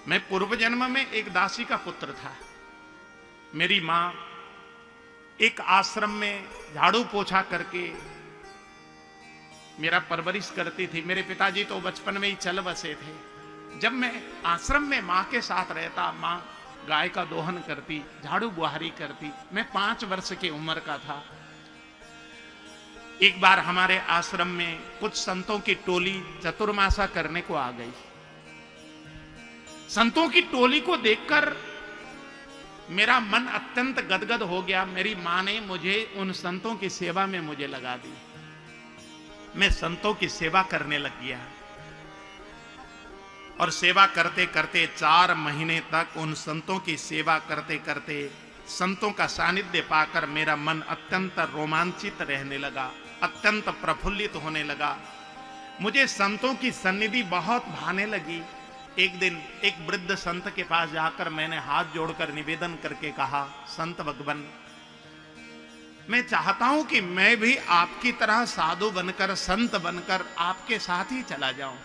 मैं पूर्व जन्म में एक दासी का पुत्र था। मेरी मां एक आश्रम में झाड़ू पोछा करके मेरा परवरिश करती थी। मेरे पिताजी तो बचपन में ही चल बसे थे। जब मैं आश्रम में मां के साथ रहता, मां गाय का दोहन करती, झाड़ू बुहारी करती। मैं 5 वर्ष की उम्र का था। एक बार हमारे आश्रम में कुछ संतों की टोली चतुर्मासा करने को आ गई। संतों की टोली को देखकर मेरा मन अत्यंत गदगद हो गया। मेरी मां ने मुझे उन संतों की सेवा में मुझे लगा दी। मैं संतों की सेवा करने लग गया और सेवा करते करते 4 महीने तक उन संतों की सेवा करते करते संतों का सानिध्य पाकर मेरा मन अत्यंत रोमांचित रहने लगा, अत्यंत प्रफुल्लित होने लगा। मुझे संतों की सन्निधि बहुत भाने लगी। एक दिन एक वृद्ध संत के पास जाकर मैंने हाथ जोड़कर निवेदन करके कहा, संत भगवान, मैं चाहता हूं कि मैं भी आपकी तरह साधु बनकर, संत बनकर आपके साथ ही चला जाऊं।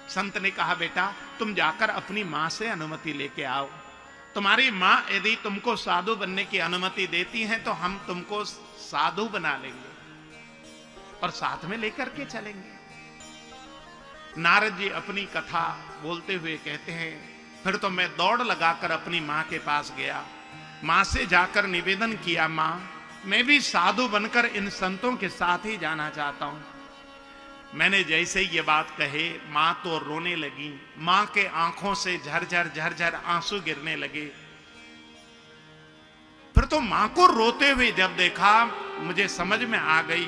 संत ने कहा, बेटा तुम जाकर अपनी मां से अनुमति लेके आओ। तुम्हारी मां यदि तुमको साधु बनने की अनुमति देती हैं तो हम तुमको साधु बना लेंगे और साथ में लेकर के चलेंगे। नारद जी अपनी कथा बोलते हुए कहते हैं, फिर तो मैं दौड़ लगाकर अपनी मां के पास गया। मां से जाकर निवेदन किया, मां मैं भी साधु बनकर इन संतों के साथ ही जाना चाहता हूं। मैंने जैसे ये बात कहे, मां तो रोने लगी। मां के आंखों से झरझर झरझर आंसू गिरने लगे। फिर तो मां को रोते हुए जब देखा, मुझे समझ में आ गई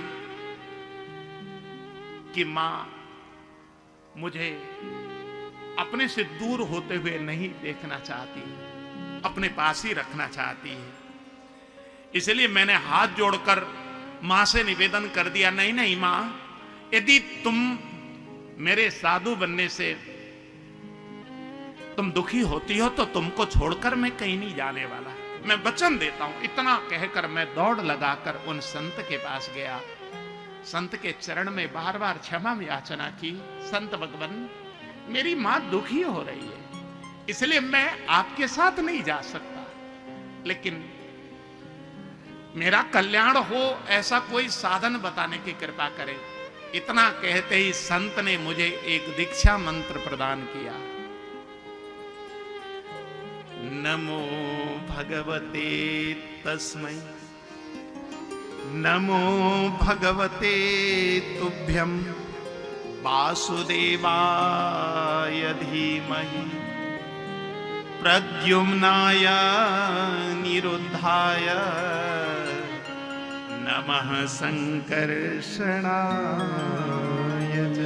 कि मां मुझे अपने से दूर होते हुए नहीं देखना चाहती, अपने पास ही रखना चाहती है। इसलिए मैंने हाथ जोड़कर मां से निवेदन कर दिया, नहीं नहीं मां, यदि तुम मेरे साधु बनने से तुम दुखी होती हो तो तुमको छोड़कर मैं कहीं नहीं जाने वाला, मैं वचन देता हूं। इतना कहकर मैं दौड़ लगाकर उन संत के पास गया। संत के चरण में बार बार क्षमा याचना की, संत भगवान मेरी मां दुखी हो रही है, इसलिए मैं आपके साथ नहीं जा सकता, लेकिन मेरा कल्याण हो ऐसा कोई साधन बताने की कृपा करें। इतना कहते ही संत ने मुझे एक दीक्षा मंत्र प्रदान किया। नमो भगवते तस्मै, नमो भगवते तुभ्यं, वासुदेवाय धीमहि, प्रद्युम्नाय निरुद्धाय, नमः संकर्षणाय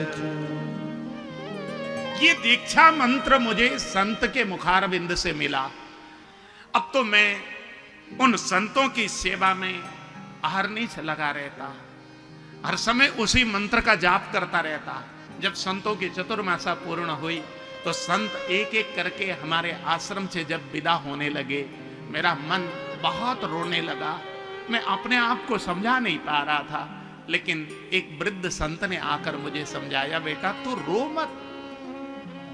च। ये दीक्षा मंत्र मुझे संत के मुखारविंद से मिला। अब तो मैं उन संतों की सेवा में अहरनिश लगा रहता, हर समय उसी मंत्र का जाप करता रहता। जब संतों की चतुर्मासा पूर्ण हुई तो संत एक एक करके हमारे आश्रम से जब विदा होने लगे, मेरा मन बहुत रोने लगा। मैं अपने आप को समझा नहीं पा रहा था, लेकिन एक वृद्ध संत ने आकर मुझे समझाया, बेटा तू रो मत,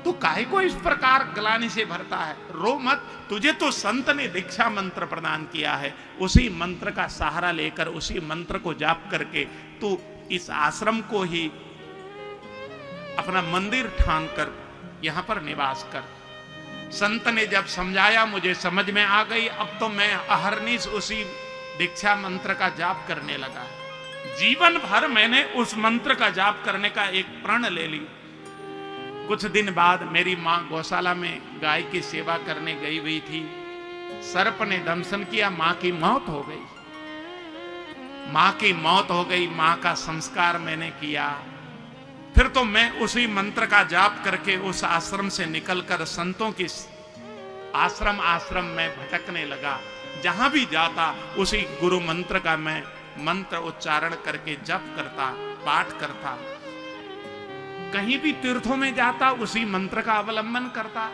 तू काहे को इस प्रकार ग्लानि से भरता है, रो मत। तुझे तो संत ने दीक्षा मंत्र प्रदान किया है, उसी मंत्र का सहारा लेकर, उसी मंत्र को जाप करके तू इस आश्रम को ही अपना मंदिर ठान कर यहां पर निवास कर। संत ने जब समझाया मुझे समझ में आ गई। अब तो मैं अहरनिश उसी दीक्षा मंत्र का जाप करने लगा। जीवन भर मैंने उस मंत्र का जाप करने का एक प्रण ले ली। कुछ दिन बाद मेरी मां गौशाला में गाय की सेवा करने गई हुई थी। सर्प ने दंशन किया, मां की मौत हो गई। मां की मौत हो गई, मां का संस्कार मैंने किया। फिर तो मैं उसी मंत्र का जाप करके उस आश्रम से निकलकर संतों की आश्रम में भटकने लगा। जहां भी जाता उसी गुरु मंत्र का मैं मंत्र उच्चारण करके जप करता, पाठ करता। कहीं भी तीर्थों में जाता उसी मंत्र का अवलंबन करता।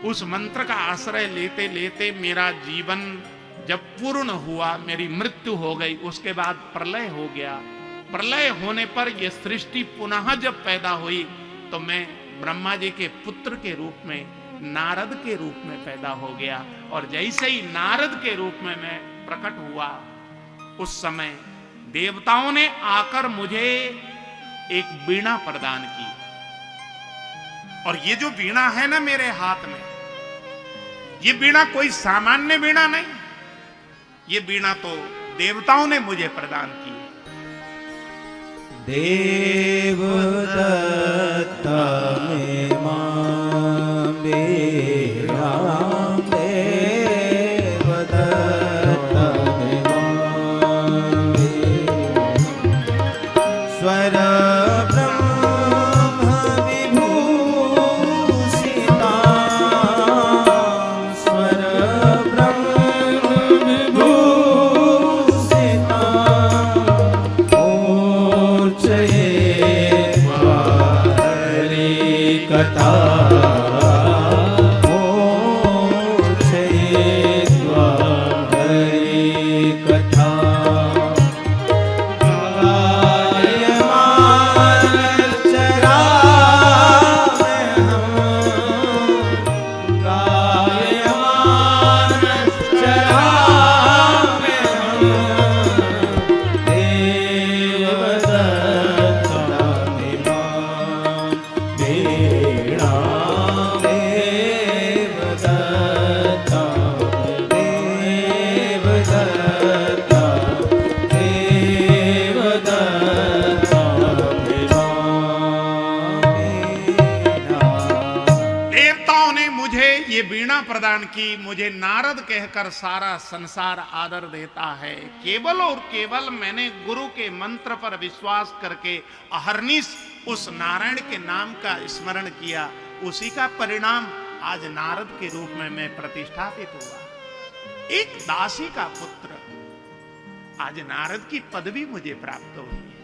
उस मंत्र का आश्रय लेते लेते मेरा जीवन जब पूर्ण हुआ, मेरी मृत्यु हो गई, उसके बाद प्रलय हो गया। प्रलय होने पर यह सृष्टि पुनः जब पैदा हुई तो मैं ब्रह्मा जी के पुत्र के रूप में, नारद के रूप में पैदा हो गया। और जैसे ही नारद के रूप में मैं प्रकट हुआ, उस समय देवताओं ने आकर मुझे एक वीणा प्रदान की। और ये जो वीणा है ना मेरे हाथ में, ये वीणा कोई सामान्य वीणा नहीं, ये वीणा तो देवताओं ने मुझे प्रदान की। देवदत्ता में मां वीणा, देवदत्ता में मां वीणा, स्वर ब्रह्म विभूषिता, स्वर ब्रह्म विभूषिता, कथा कथा चरा ये वीणा प्रदान की। मुझे नारद कहकर सारा संसार आदर देता है। केवल और केवल मैंने गुरु के मंत्र पर विश्वास करके अहर्निश उस नारायण के नाम का स्मरण किया, उसी का परिणाम आज नारद के रूप में मैं प्रतिष्ठापित हुआ। एक दासी का पुत्र, आज नारद की पदवी मुझे प्राप्त हुई।